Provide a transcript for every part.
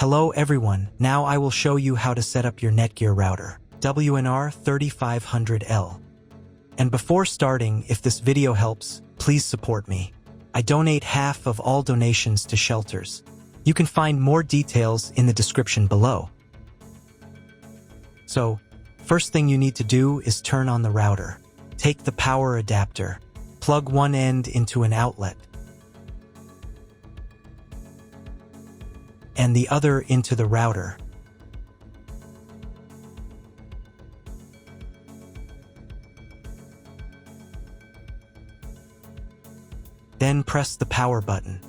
Hello everyone, now I will show you how to set up your NETGEAR router, WNR3500L. And before starting, if this video helps, please support me. I donate half of all donations to shelters. You can find more details in the description below. So, first thing you need to do is turn on the router. Take the power adapter, plug one end into an outlet, and the other into the router. Then press the power button.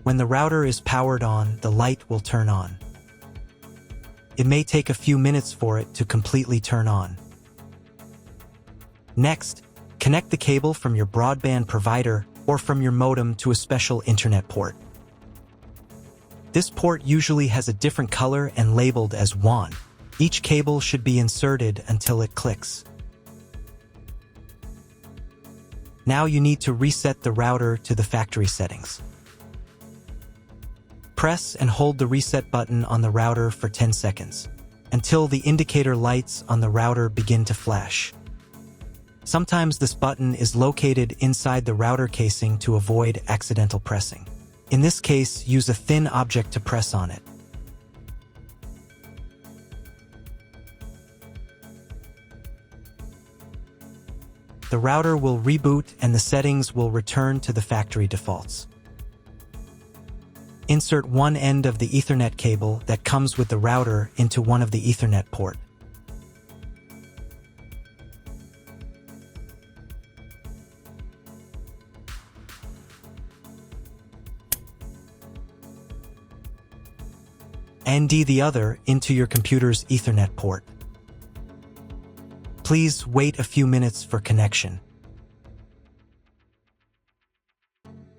When the router is powered on, the light will turn on. It may take a few minutes for it to completely turn on. Next, connect the cable from your broadband provider or from your modem to a special internet port. This port usually has a different color and labeled as WAN. Each cable should be inserted until it clicks. Now you need to reset the router to the factory settings. Press and hold the reset button on the router for 10 seconds, until the indicator lights on the router begin to flash. Sometimes this button is located inside the router casing to avoid accidental pressing. In this case, use a thin object to press on it. The router will reboot and the settings will return to the factory defaults. Insert one end of the Ethernet cable that comes with the router into one of the Ethernet port. And the other into your computer's Ethernet port. Please wait a few minutes for connection.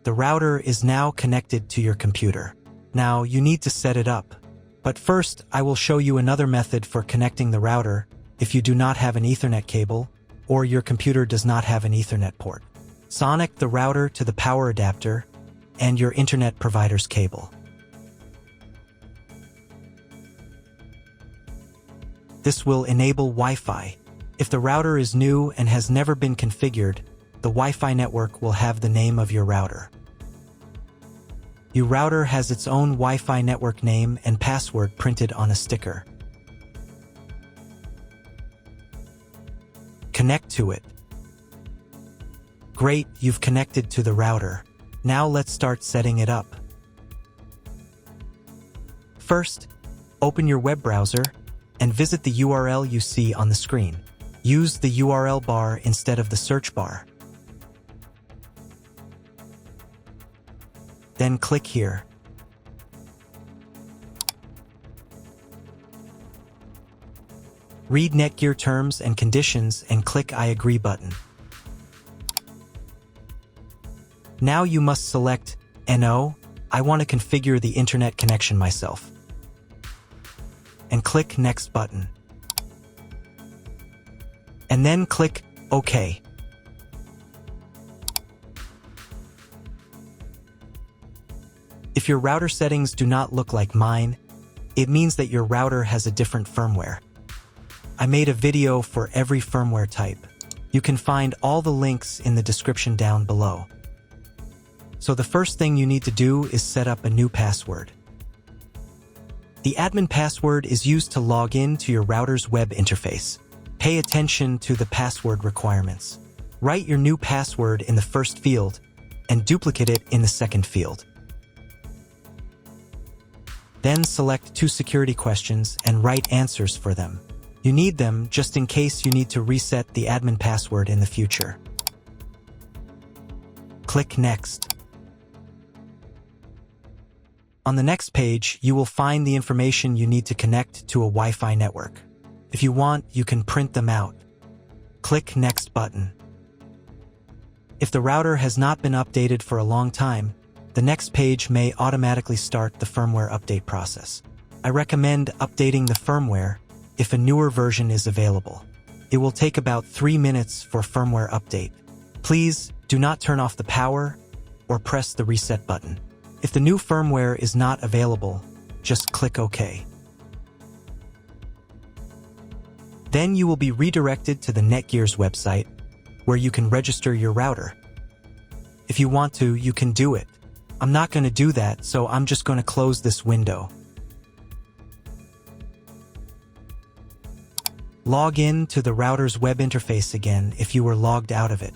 The router is now connected to your computer. Now you need to set it up. But first, I will show you another method for connecting the router if you do not have an Ethernet cable or your computer does not have an Ethernet port. Connect the router to the power adapter and your internet provider's cable. This will enable Wi-Fi. If the router is new and has never been configured, the Wi-Fi network will have the name of your router. Your router has its own Wi-Fi network name and password printed on a sticker. Connect to it. Great, you've connected to the router. Now let's start setting it up. First, open your web browser and visit the URL you see on the screen. Use the URL bar instead of the search bar. Then click here. Read NETGEAR terms and conditions and click I agree button. Now you must select No, I want to configure the internet connection myself, and click Next button. And then click OK. If your router settings do not look like mine, it means that your router has a different firmware. I made a video for every firmware type. You can find all the links in the description down below. So the first thing you need to do is set up a new password. The admin password is used to log in to your router's web interface. Pay attention to the password requirements. Write your new password in the first field and duplicate it in the second field. Then select 2 security questions and write answers for them. You need them just in case you need to reset the admin password in the future. Click Next. On the next page, you will find the information you need to connect to a Wi-Fi network. If you want, you can print them out. Click Next button. If the router has not been updated for a long time, the next page may automatically start the firmware update process. I recommend updating the firmware if a newer version is available. It will take about 3 minutes for firmware update. Please do not turn off the power or press the reset button. If the new firmware is not available, just click OK. Then you will be redirected to the NETGEAR's website, where you can register your router. If you want to, you can do it. I'm not going to do that, so I'm just going to close this window. Log in to the router's web interface again if you were logged out of it.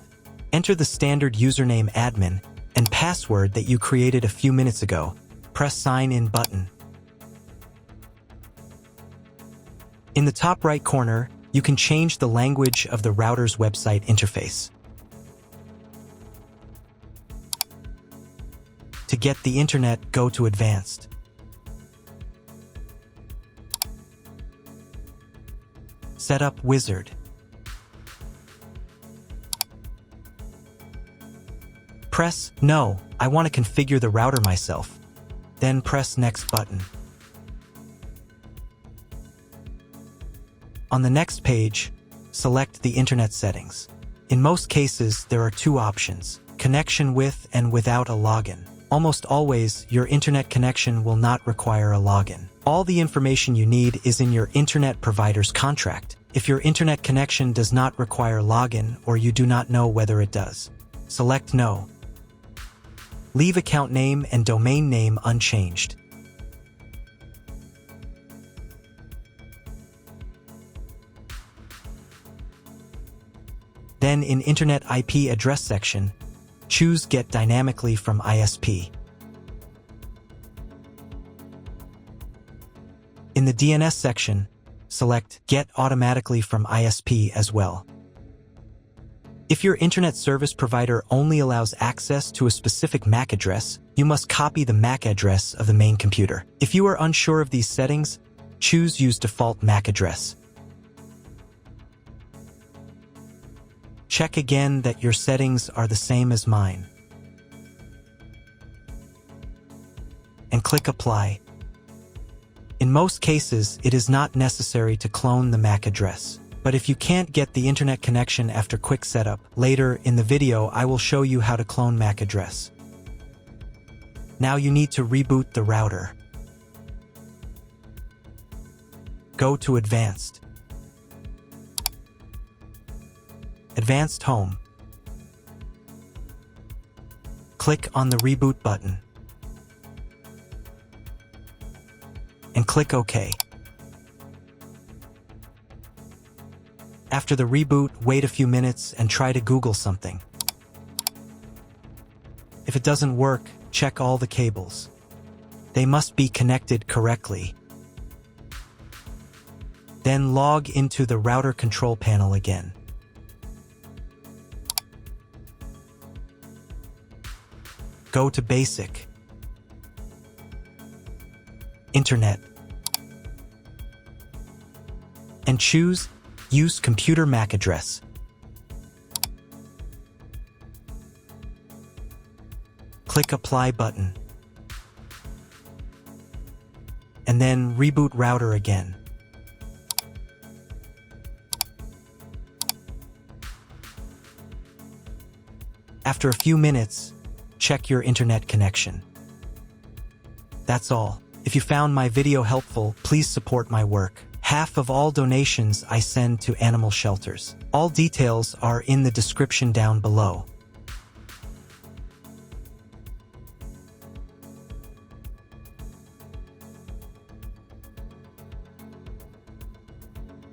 Enter the standard username admin and password that you created a few minutes ago. Press Sign In button. In the top right corner, you can change the language of the router's website interface. To get the internet, go to Advanced. Setup Wizard. Press No, I want to configure the router myself. Then press Next button. On the next page, select the internet settings. In most cases, there are two options: connection with and without a login. Almost always, your internet connection will not require a login. All the information you need is in your internet provider's contract. If your internet connection does not require login or you do not know whether it does, select No. Leave account name and domain name unchanged. Then in Internet IP address section, choose Get Dynamically from ISP. In the DNS section, select Get Automatically from ISP as well. If your internet service provider only allows access to a specific MAC address, you must copy the MAC address of the main computer. If you are unsure of these settings, choose Use Default MAC Address. Check again that your settings are the same as mine. And click Apply. In most cases, it is not necessary to clone the MAC address. But if you can't get the internet connection after quick setup, later in the video I will show you how to clone MAC address. Now you need to reboot the router. Go to Advanced. Advanced Home. Click on the Reboot button. And click OK. After the reboot, wait a few minutes and try to Google something. If it doesn't work, check all the cables. They must be connected correctly. Then log into the router control panel again. Go to Basic, Internet, and choose Use Computer MAC Address. Click Apply button. And then reboot router again. After a few minutes, check your internet connection. That's all. If you found my video helpful, please support my work. Half of all donations I send to animal shelters. All details are in the description down below.